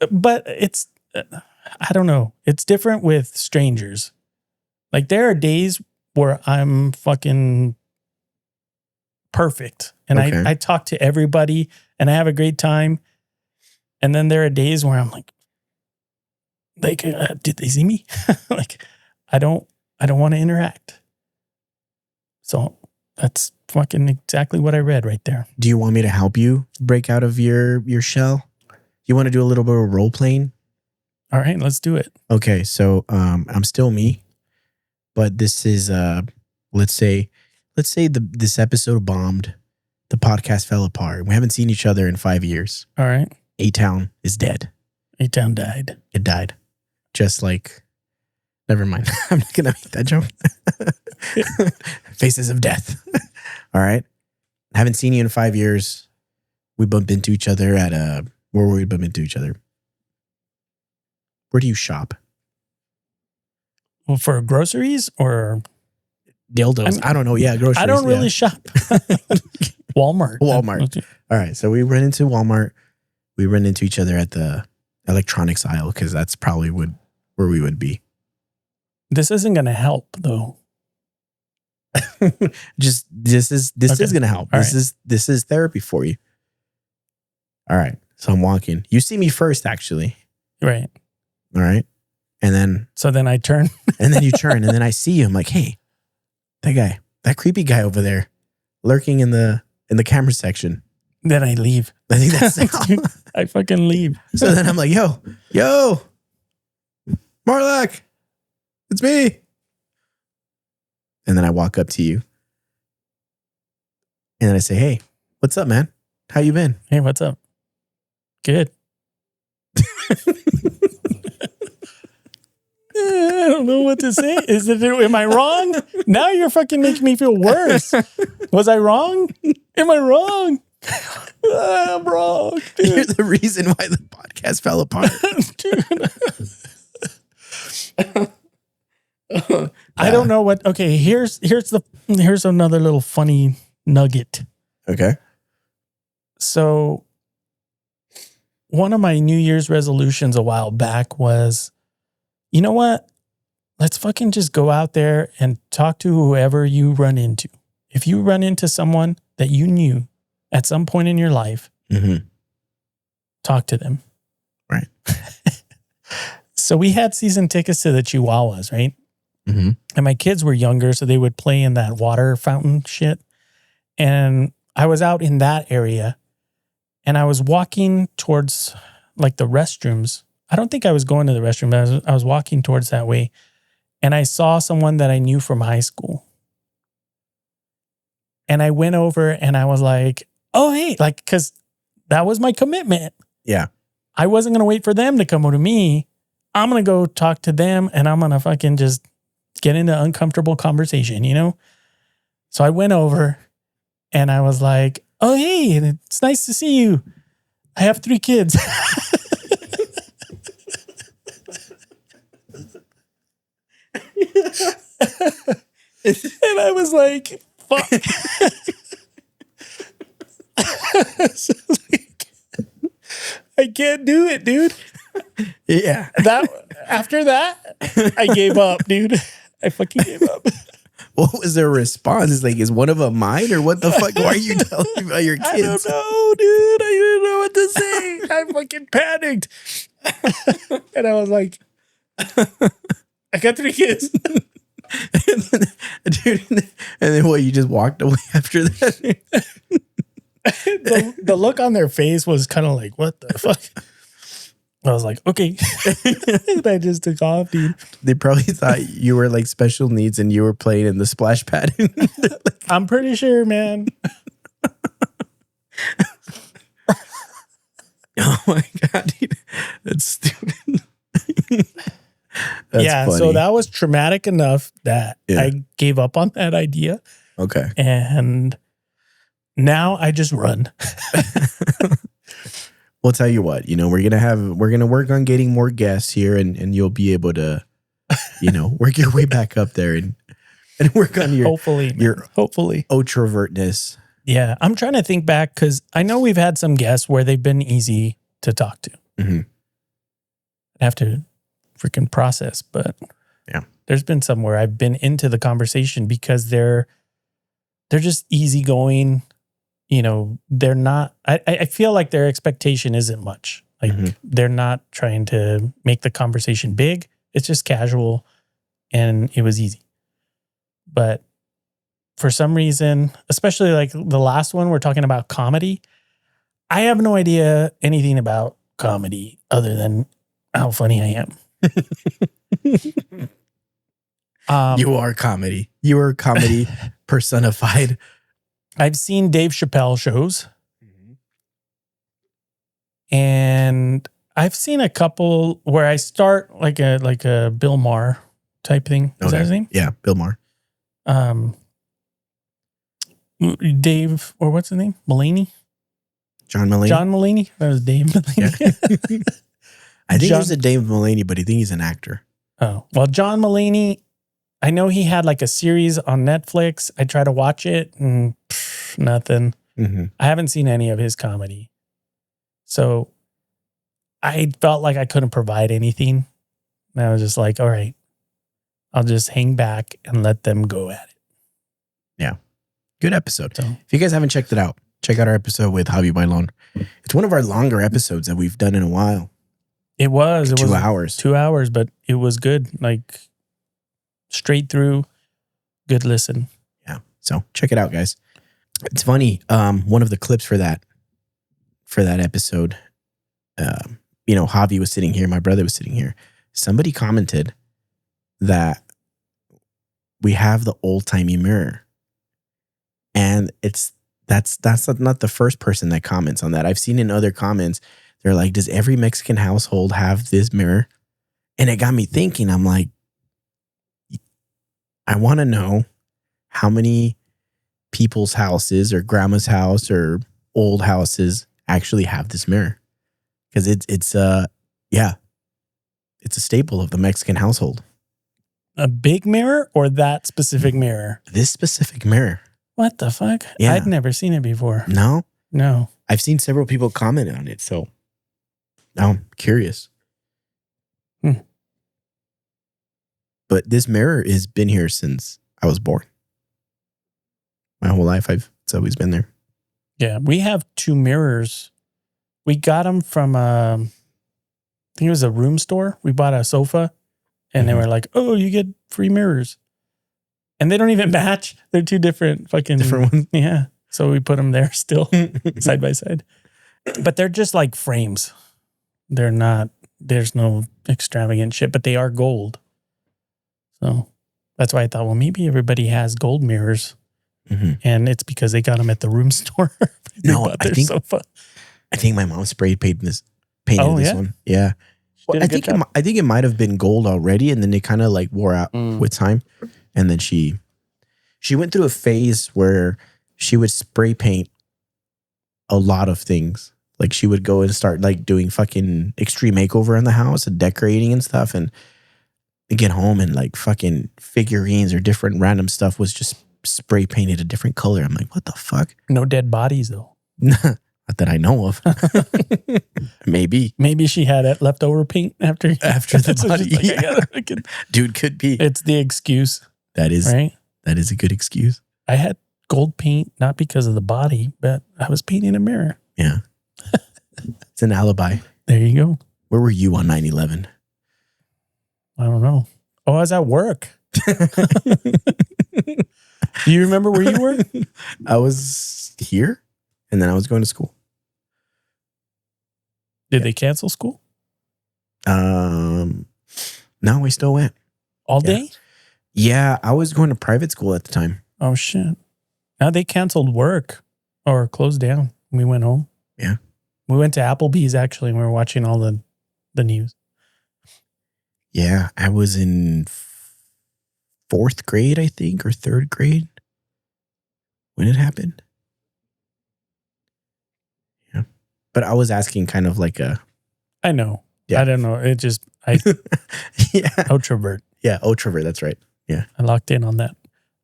But it's, I don't know. It's different with strangers. Like, there are days where I'm fucking perfect. And I talk to everybody and I have a great time. And then there are days where I'm like, did they see me? Like, I don't want to interact. So that's fucking exactly what I read right there. Do you want me to help you break out of your shell? You want to do a little bit of role playing? All right, let's do it. Okay, so I'm still me, but this is let's say this episode bombed, the podcast fell apart. We haven't seen each other in 5 years. All right. A-Town is dead. A-Town died. It died. Just like, never mind. I'm not gonna make that joke. Faces of death. All right. Haven't seen you in 5 years. We bumped into each other at where we bump into each other. Where do you shop? Well, for groceries or Dildos? I don't know. Yeah, groceries. I don't really shop. Walmart. Walmart. All right. So we run into Walmart. We run into each other at the electronics aisle because that's probably where we would be. This isn't going to help, though. This is going to help. All This is therapy for you. All right. So I'm walking. You see me first, actually. Right. All right. And then. So then I turn. And then you turn, and then I see you. I'm like, hey, that creepy guy over there, lurking in the camera section. Then I leave. I think that's I fucking leave. So then I'm like, yo, Marlak, it's me. And then I walk up to you. And then I say, hey, what's up, man? How you been? Hey, what's up? Good. I don't know what to say. Am I wrong? Now you're fucking making me feel worse. Was I wrong? Am I wrong? I'm wrong. Dude. You're the reason why the podcast fell apart. Dude. I don't know what. Okay, here's another little funny nugget. Okay. So one of my New Year's resolutions a while back was, you know what? Let's fucking just go out there and talk to whoever you run into. If you run into someone that you knew at some point in your life, talk to them. Right. So we had season tickets to the Chihuahuas, right? Mm-hmm. And my kids were younger, so they would play in that water fountain shit. And I was out in that area, and I was walking towards like the restrooms. I don't think I was going to the restroom, but I was walking towards that way. And I saw someone that I knew from high school. And I went over and I was like, oh, hey, like, because that was my commitment. Yeah. I wasn't going to wait for them to come over to me. I'm going to go talk to them and I'm going to fucking just get into uncomfortable conversation, you know? So I went over and I was like, oh, hey, it's nice to see you. I have 3 kids. And I was like, fuck. So like, I can't do it, dude. Yeah. After that, I gave up, dude. I fucking gave up. What was their response? Is like, is one of them mine or what the fuck? Why are you telling me about your kids? I don't know, dude. I didn't know what to say. I fucking panicked. And I was like, I got 3 kids. Dude, and then what, you just walked away after that? The look on their face was kind of like, what the fuck? I was like, okay. And I just took off, dude. They probably thought you were like special needs and you were playing in the splash pad. I'm pretty sure, man. Oh my God, dude. That's stupid. That's funny. So that was traumatic enough that I gave up on that idea. Okay. And now I just run. We'll tell you what, we're going to work on getting more guests here and you'll be able to, work your way back up there and work on your hopefully introvertness. Yeah. I'm trying to think back because I know we've had some guests where they've been easy to talk to. Mm-hmm. I have to freaking process, but yeah, there's been some where I've been into the conversation because they're just easygoing. They're not, I feel like their expectation isn't much. Like Mhm. they're not trying to make the conversation big. It's just casual and it was easy. But for some reason, especially like the last one, we're talking about comedy. I have no idea anything about comedy other than how funny I am. You are comedy. You are comedy personified. I've seen Dave Chappelle shows, and I've seen a couple where I start like a Bill Maher type thing. Is that his name? Yeah, Bill Maher. Dave, or what's his name? Mulaney? John Mulaney. John Mulaney? That was Dave Mulaney. Yeah. I think he's a Dave Mulaney, but I think he's an actor. Oh, well, John Mulaney, I know he had like a series on Netflix. I tried to watch it and nothing. Mm-hmm. I haven't seen any of his comedy. So I felt like I couldn't provide anything. And I was just like, all right, I'll just hang back and let them go at it. Yeah. Good episode. So, if you guys haven't checked it out, check out our episode with Javi Bailon. It's one of our longer episodes that we've done in a while. it was 2 hours. 2 hours, but it was good. Like straight through, good listen. Yeah. So check it out, guys. It's funny. One of the clips for that episode, Javi was sitting here. My brother was sitting here. Somebody commented that we have the old timey mirror, and that's not the first person that comments on that. I've seen in other comments, they're like, does every Mexican household have this mirror? And it got me thinking. I'm like, I want to know how many people's houses or grandma's house or old houses actually have this mirror, because it's a staple of the Mexican household. A big mirror or that specific mirror? This specific mirror. What the fuck? Yeah. I'd never seen it before. No, I've seen several people comment on it, so now I'm curious. But this mirror has been here since I was born. My whole life, it's always been there. Yeah, we have 2 mirrors. We got them from, I think it was a room store. We bought a sofa and they were like, oh, you get free mirrors. And they don't even match. They're 2 different ones. Yeah. So we put them there still side by side. But they're just like frames. They're not, there's no extravagant shit, but they are gold. So that's why I thought, well, maybe everybody has gold mirrors. Mm-hmm. And it's because they got them at the room store. No, sofa. I think my mom spray painted this one. Yeah. Well, I think it might have been gold already, and then it kind of like wore out with time. And then she went through a phase where she would spray paint a lot of things. Like she would go and start like doing fucking extreme makeover in the house and decorating and stuff, and get home and like fucking figurines or different random stuff was just spray painted a different color. I'm like, what the fuck? No dead bodies though. Not that I know of. Maybe she had it leftover paint after the body. Like, yeah. Dude, could be. It's the excuse. That is right. That is a good excuse. I had gold paint not because of the body, but I was painting a mirror. Yeah. It's an alibi. There you go. Where were you on 9/11? I don't know. Oh, I was at work. Do you remember where you were? I was here, and then I was going to school. Did they cancel school? No, we still went. All day? Yeah, I was going to private school at the time. Oh, shit. Now they canceled work or closed down. We went home. Yeah. We went to Applebee's, actually, and we were watching all the news. Yeah, I was in 4th grade, I think, or 3rd grade when it happened. Yeah. But I was asking kind of like a... I know. Yeah. I don't know. It just... yeah. Introvert. Yeah, Introvert. That's right. Yeah. I locked in on that.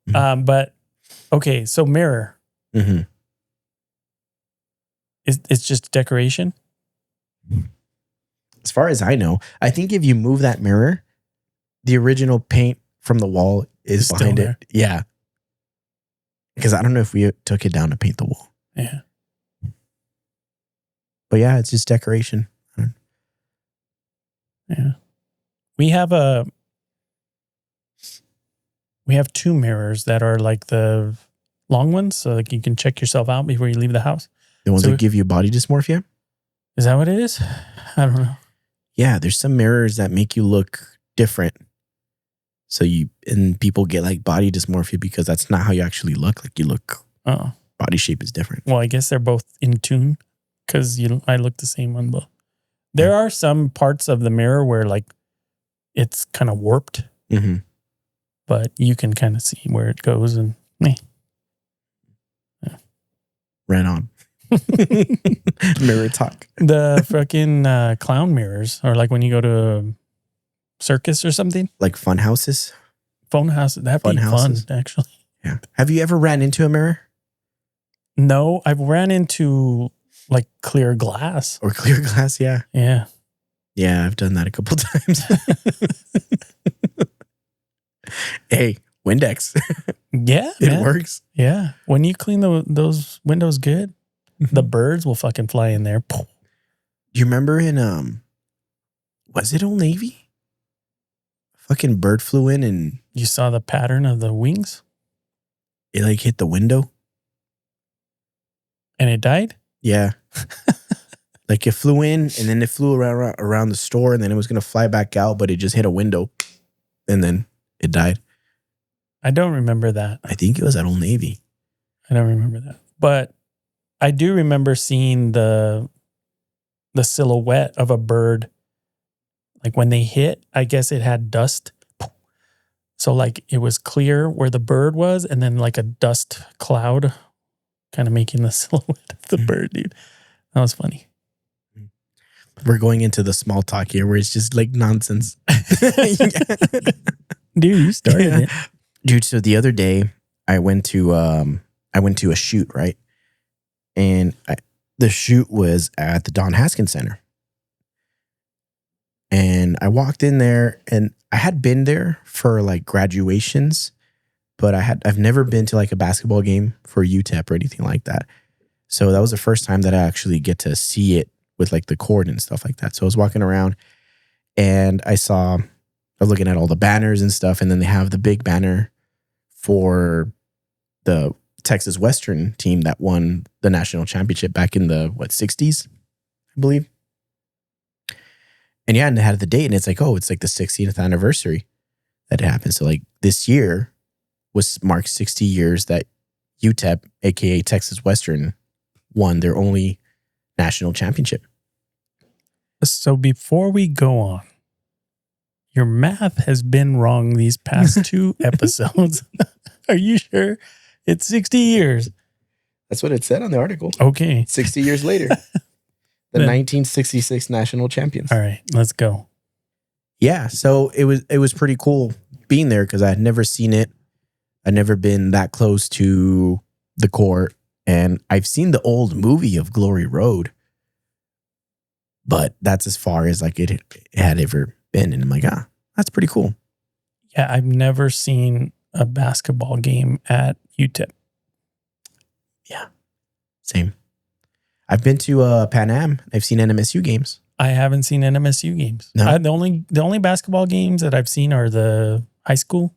Mm-hmm. But, okay, so mirror. Mm-hmm. It's just decoration? As far as I know, I think if you move that mirror, the original paint from the wall is behind it. Yeah. Because I don't know if we took it down to paint the wall. Yeah. But yeah, it's just decoration. Yeah. We have 2 mirrors that are like the long ones, so like you can check yourself out before you leave the house. The ones that give you body dysmorphia? Is that what it is? I don't know. Yeah, there's some mirrors that make you look different. So people get like body dysmorphia because that's not how you actually look. Like you look, body shape is different. Well, I guess they're both in tune because I look the same on both. There are some parts of the mirror where like it's kind of warped, but you can kind of see where it goes and Right on. Mirror talk. The fucking clown mirrors, or like when you go to a circus or something, like fun houses. Phone house. That'd be fun, actually. Yeah. Have you ever ran into a mirror? No, I've ran into like clear glass. Or clear glass, yeah. Yeah. Yeah, I've done that a couple times. Hey, Windex. Yeah, it works. Yeah. When you clean those windows good, the birds will fucking fly in there. Do you remember in was it Old Navy? A fucking bird flew in and you saw the pattern of the wings? It like hit the window. And it died? Yeah. Like it flew in and then it flew around the store and then it was going to fly back out, but it just hit a window and then it died. I don't remember that. I think it was at Old Navy. I don't remember that. But I do remember seeing the silhouette of a bird. Like when they hit, I guess it had dust. So like it was clear where the bird was and then like a dust cloud kind of making the silhouette of the bird, dude. That was funny. We're going into the small talk here where it's just like nonsense. Dude, you started it. Dude, so the other day I went to a shoot, right? And the shoot was at the Don Haskins Center. And I walked in there and I had been there for like graduations, but I've never been to like a basketball game for UTEP or anything like that. So that was the first time that I actually get to see it with like the court and stuff like that. So I was walking around and I was looking at all the banners and stuff. And then they have the big banner for the Texas Western team that won the national championship back in the 60s, I believe. And yeah, and they had the date and it's like, oh, it's like the 60th anniversary that happened. So like this year marked 60 years that UTEP, aka Texas Western, won their only national championship. So before we go on, your math has been wrong these past 2 episodes. Are you sure? It's 60 years. That's what it said on the article. Okay. 60 years later. The 1966 national champions. All right, let's go. Yeah, so it was pretty cool being there because I had never seen it. I'd never been that close to the court. And I've seen the old movie of Glory Road. But that's as far as like it had ever been. And I'm like, that's pretty cool. Yeah, I've never seen a basketball game at UTEP. Yeah, same. I've been to Pan Am. I've seen NMSU games. I haven't seen NMSU games. No. The only basketball games that I've seen are the high school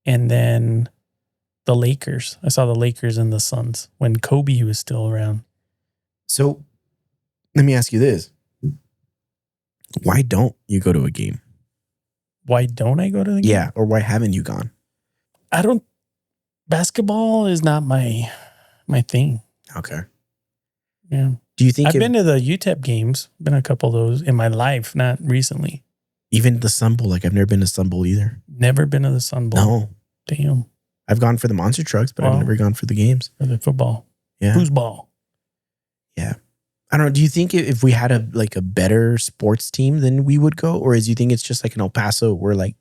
and then the Lakers. I saw the Lakers and the Suns when Kobe was still around. So let me ask you this. Why don't you go to a game? Why don't I go to the game? Yeah, or why haven't you gone? Basketball is not my thing. Okay. Yeah. Do you think I've been to the UTEP games, been a couple of those in my life, not recently. Even the Sun Bowl, like I've never been to Sun Bowl either. Never been to the Sun Bowl. No. Damn. I've gone for the monster trucks, but I've never gone for the games. For the football. Yeah. Foosball. Yeah. I don't know. Do you think if we had a better sports team, then we would go? Or do you think it's just like in El Paso where like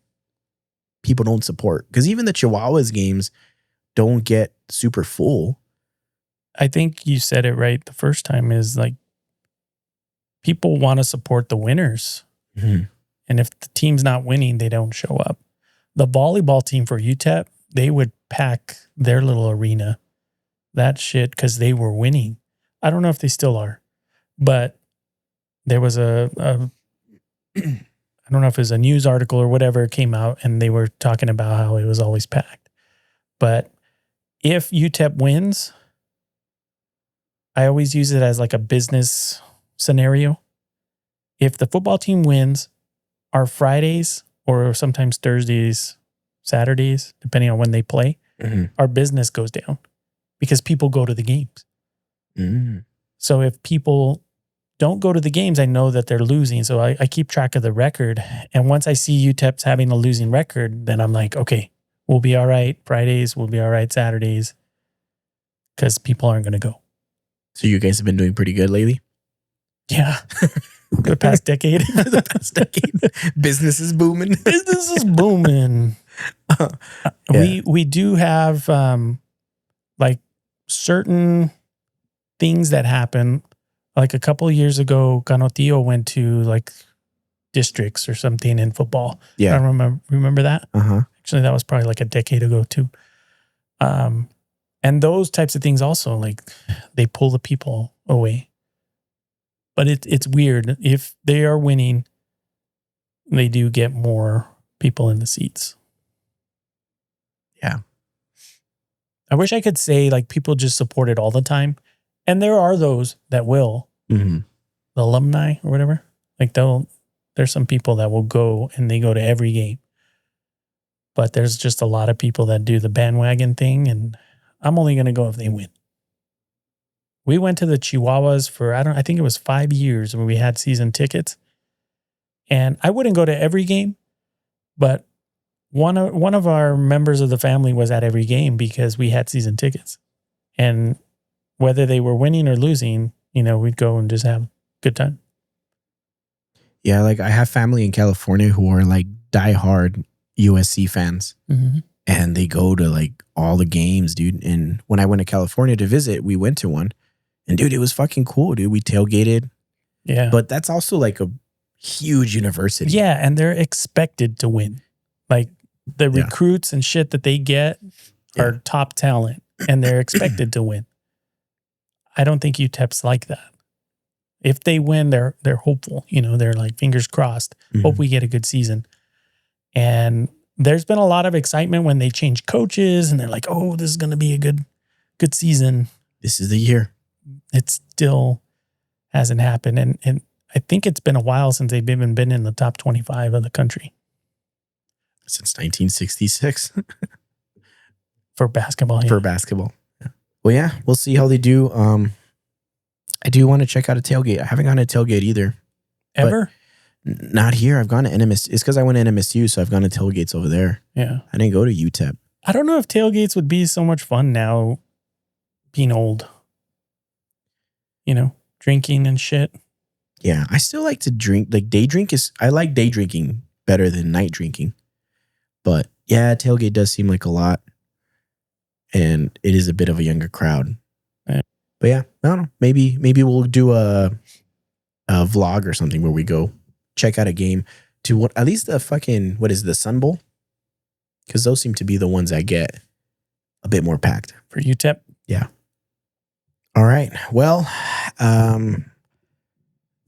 people don't support? Because even the Chihuahuas games don't get super full. I think you said it right the first time is like people want to support the winners. Mm-hmm. And if the team's not winning, they don't show up. The volleyball team for UTEP, they would pack their little arena. That shit because they were winning. I don't know if they still are. But there was a I don't know if it was a news article or whatever came out, and they were talking about how it was always packed. But if UTEP wins, I always use it as like a business scenario. If the football team wins, our Fridays or sometimes Thursdays, Saturdays, depending on when they play, our business goes down because people go to the games. So if people don't go to the games, I know that they're losing. So I keep track of the record. And once I see UTEP's having a losing record, then I'm like, okay, we'll be all right. Fridays, we'll be all right. Saturdays, because people aren't going to go. So you guys have been doing pretty good lately? Yeah. For the past decade. Business is booming. Business is booming. We do have like certain things that happen. Like a couple of years ago, Canotillo went to like districts or something in football. Yeah. I remember that? Actually, that was probably like a decade ago too. And those types of things also, like they pull the people away. But it's weird. If they are winning, they do get more people in the seats. Yeah. I wish I could say like people just support it all the time. And there are those that will. The alumni or whatever. Like there's some people that will go and they go to every game. But there's just a lot of people that do the bandwagon thing. And I'm only going to go if they win. We went to the Chihuahuas for, I think it was 5 years when we had season tickets. And I wouldn't go to every game, but one of our members of the family was at every game because we had season tickets. And whether they were winning or losing, we'd go and just have a good time. Yeah, like I have family in California who are like diehard USC fans. And they go to like all the games, dude. And when I went to California to visit, we went to one. And dude, it was fucking cool, dude. We tailgated. Yeah. But that's also like a huge university. Yeah, and they're expected to win. Like the recruits and shit that they get are top talent, and they're expected to win. I don't think UTEP's like that. If they win, they're hopeful. They're like fingers crossed. Hope we get a good season. And there's been a lot of excitement when they change coaches, and they're like, "Oh, this is going to be a good season." This is the year. It still hasn't happened, and I think it's been a while since they've even been in the top 25 of the country. Since 1966. For basketball. Yeah. For basketball. Yeah. Well, yeah, we'll see how they do. I do want to check out a tailgate. I haven't gone to a tailgate either. Ever? Not here. I've gone to NMS. It's because I went to NMSU, so I've gone to tailgates over there. Yeah. I didn't go to UTEP. I don't know if tailgates would be so much fun now being old. Drinking and shit. Yeah, I still like to drink. Like day drink I like day drinking better than night drinking. But yeah, tailgate does seem like a lot. And it is a bit of a younger crowd. Yeah. But yeah, I don't know. Maybe we'll do a vlog or something where we go check out a game to at least the fucking, what is the Sun Bowl? Because those seem to be the ones that get a bit more packed. For UTEP? Yeah. All right. Well,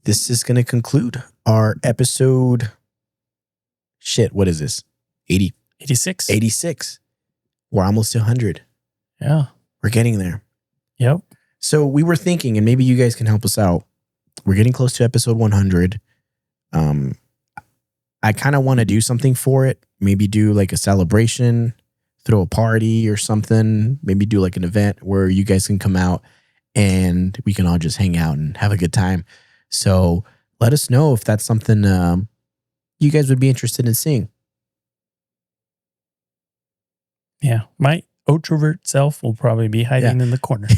this is going to conclude our episode. Shit, what is this? 86. 86. We're almost to 100. Yeah. We're getting there. Yep. So we were thinking, and maybe you guys can help us out. We're getting close to episode 100. I kind of want to do something for it. Maybe do like a celebration, throw a party or something. Maybe do like an event where you guys can come out and we can all just hang out and have a good time. So let us know if that's something you guys would be interested in seeing. Yeah. My introvert self will probably be hiding in the corner.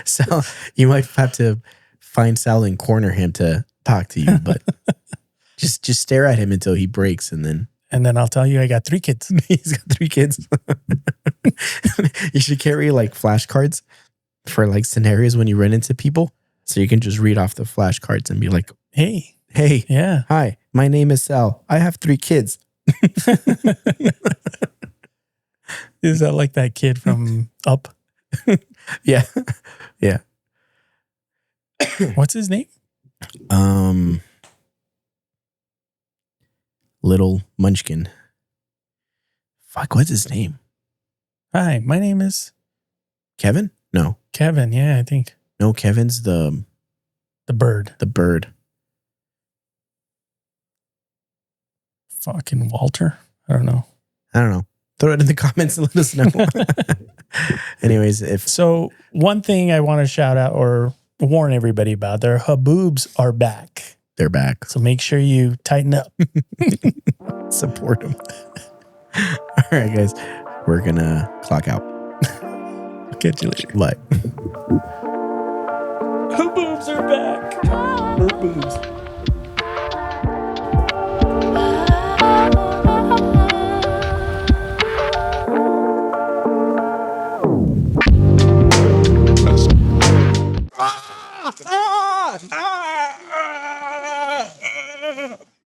So you might have to find Sal and corner him to talk to you, but just stare at him until he breaks and then I'll tell you I got 3 kids. He's got 3 kids. You should carry like flashcards for like scenarios when you run into people. So you can just read off the flashcards and be like, Hey. Yeah. Hi, my name is Sal. I have 3 kids. Is that like that kid from Up? Yeah. Yeah. What's his name? Little Munchkin. Fuck, what's his name? Hi, my name is Kevin? No. Kevin. Yeah, I think. No, Kevin's the bird. The bird. Fucking Walter. I don't know. Throw it in the comments and let us know. Anyways, So one thing I want to shout out or warn everybody about, their haboobs are back. They're back. So make sure you tighten up. Support them. All right, guys. We're going to clock out. I'll catch you later. Bye. Haboobs are back. Haboobs.